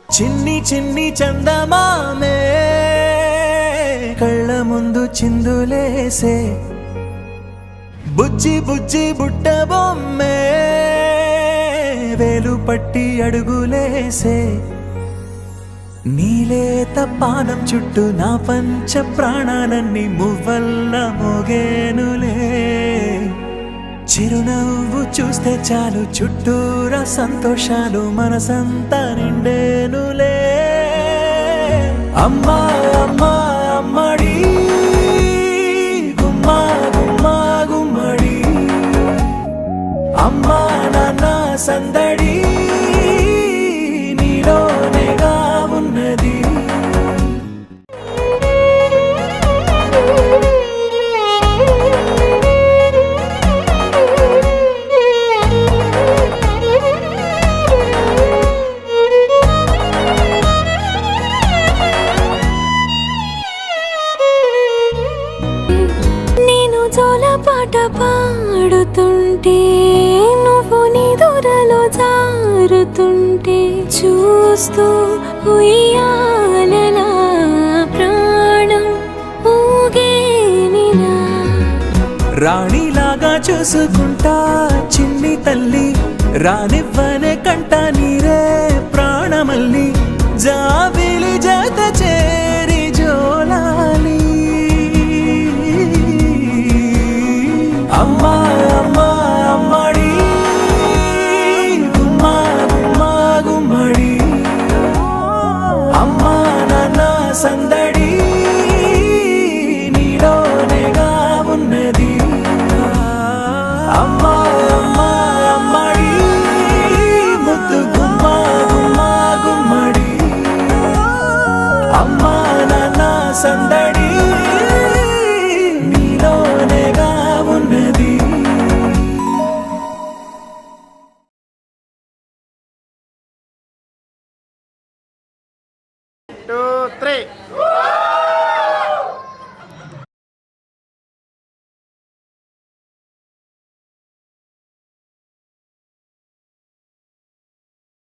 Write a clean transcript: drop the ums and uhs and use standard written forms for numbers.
చిన్ని చిన్ని చందమామే కళ్ళ ముందు చిందులేసే బుజ్జి బుజ్జి బుట్ట బొమ్మే వేలు పట్టి అడుగులేసే నీలేత పానం చుట్టూ నా పంచ ప్రాణాలన్నీ మువ్వల్ల మోగేనులే చిరునవ్వు చూస్తే చాలు చుట్టూరా సంతోషాలు మనసంతా నిండేనులే అమ్మా అమ్మా అమ్మడి గుమ్మా గుమ్మా గుమ్మడి అమ్మా నాన్న సందడి నీలోనేగా ఉన్నది పాట పాడుతుంటే నువ్వు నిదురలో జారుతుంటే చూస్తూ ఉయ్యాలలా ప్రాణం ఊగేనిలా రాణిలాగా చూసుకుంటా చిన్ని తల్లి రానివ్వనే కంట నీరే ప్రాణమల్లి జాబిలి జత చేరి జోలాలి అమ్మా అమ్మా అమ్మడి గుమ్మా గుమ్మా గుమ్మడి అమ్మా నాన్న సంద